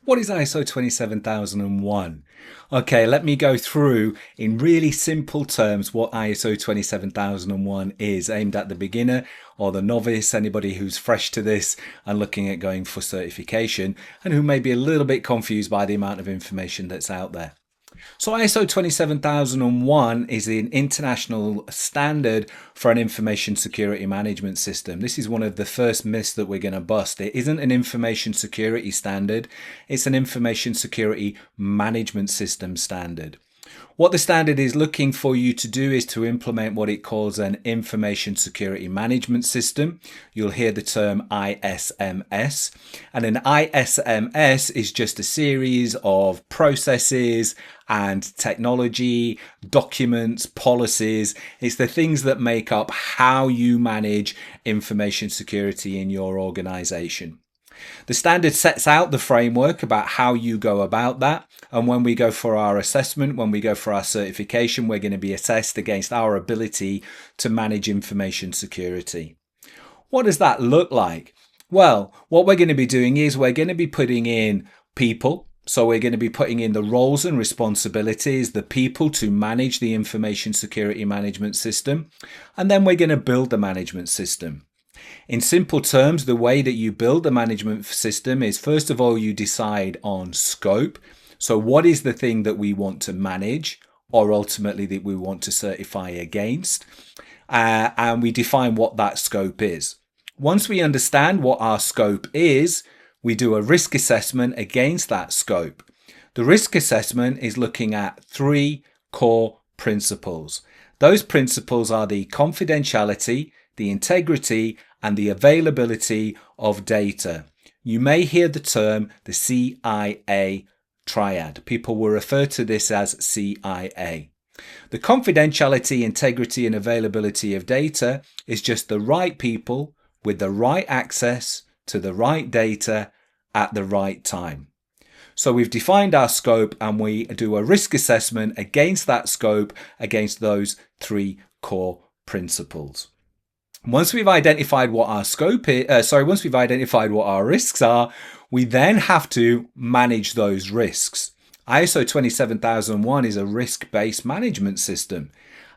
What is ISO 27001? Okay, let me go through in really simple terms what ISO 27001 is, aimed at the beginner or the novice, anybody who's fresh to this and looking at going for certification and who may be a little bit confused by the amount of information that's out there. So ISO 27001 is an international standard for an information security management system. This is one of the first myths that we're going to bust. It isn't an information security standard, it's an information security management system standard. What the standard is looking for you to do is to implement what it calls an information security management system. You'll hear the term ISMS. And an ISMS is just a series of processes and technology, documents, policies. It's the things that make up how you manage information security in your organization. The standard sets out the framework about how you go about that. And when we go for our assessment, when we go for our certification, we're going to be assessed against our ability to manage information security. What does that look like? Well, what we're going to be doing is we're going to be putting in people. So we're going to be putting in the roles and responsibilities, the people to manage the information security management system. And then we're going to build the management system. In simple terms, the way that you build the management system is, first of all, you decide on scope. So what is the thing that we want to manage, or ultimately that we want to certify against? And we define what that scope is. Once we understand what our scope is, we do a risk assessment against that scope. The risk assessment is looking at three core principles. Those principles are the confidentiality, the integrity, and the availability of data. You may hear the term the CIA triad. People will refer to this as CIA. The confidentiality, integrity, and availability of data is just the right people with the right access to the right data at the right time. So we've defined our scope and we do a risk assessment against that scope, against those three core principles. Once we've identified what our scope is, once we've identified what our risks are, we then have to manage those risks. ISO 27001 is a risk-based management system.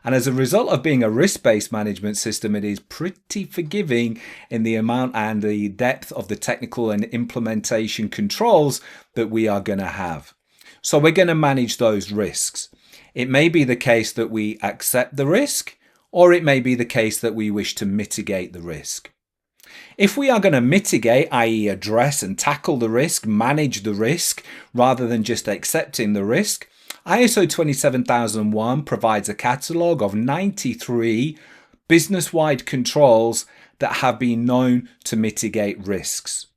And as a result of being a risk-based management system, it is pretty forgiving in the amount and the depth of the technical and implementation controls that we are going to have. So we're going to manage those risks. It may be the case that we accept the risk, or it may be the case that we wish to mitigate the risk. If we are going to mitigate, i.e. address and tackle the risk, manage the risk, rather than just accepting the risk, ISO 27001 provides a catalogue of 93 business-wide controls that have been known to mitigate risks.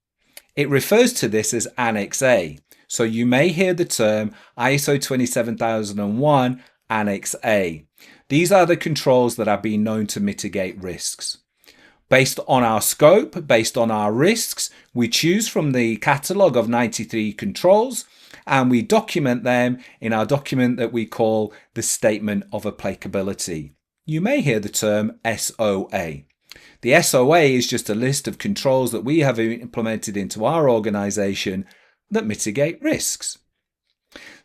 It refers to this as Annex A. So you may hear the term ISO 27001 Annex A. These are the controls that have been known to mitigate risks. Based on our scope, based on our risks, we choose from the catalogue of 93 controls and we document them in our document that we call the Statement of Applicability. You may hear the term SOA. The SOA is just a list of controls that we have implemented into our organisation that mitigate risks.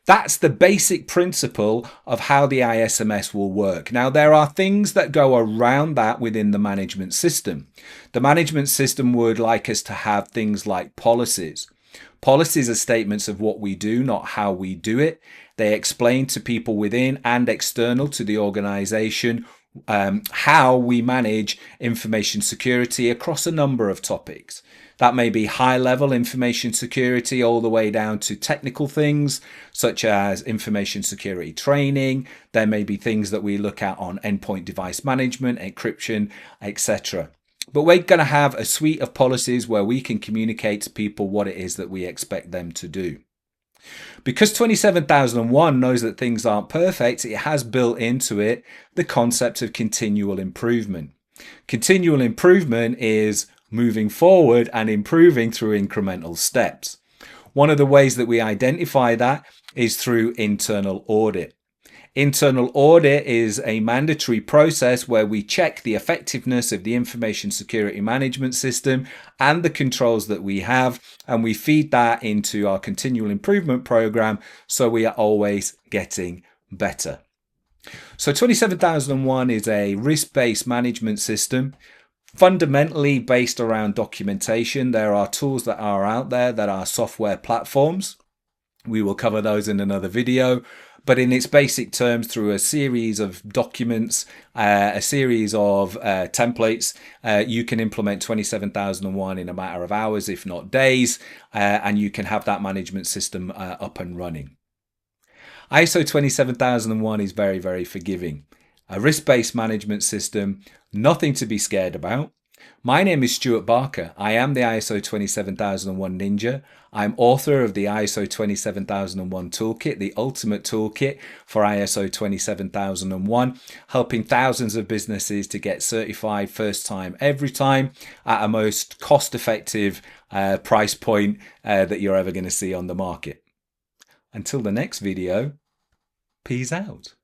That's the basic principle of how the ISMS will work. Now, there are things that go around that within the management system. The management system would like us to have things like policies. Policies are statements of what we do, not how we do it. They explain to people within and external to the organization how we manage information security across a number of topics. That may be high-level information security all the way down to technical things such as information security training. There may be things that we look at on endpoint device management, encryption, etc. But we're going to have a suite of policies where we can communicate to people what it is that we expect them to do. Because 27001 knows that things aren't perfect, it has built into it the concept of continual improvement. Continual improvement is moving forward and improving through incremental steps. One of the ways that we identify that is through internal audit. Internal audit is a mandatory process where we check the effectiveness of the information security management system and the controls that we have, and we feed that into our continual improvement program so we are always getting better. So 27001 is a risk-based management system, fundamentally based around documentation. There are tools that are out there that are software platforms. We will cover those in another video. But in its basic terms, through a series of documents, a series of templates, you can implement 27001 in a matter of hours, if not days, and you can have that management system up and running. ISO 27001 is very, very forgiving. A risk-based management system, nothing to be scared about. My name is Stuart Barker. I am the ISO 27001 Ninja. I'm author of the ISO 27001 Toolkit, the ultimate toolkit for ISO 27001, helping thousands of businesses to get certified first time, every time, at a most cost-effective price point that you're ever going to see on the market. Until the next video, peace out.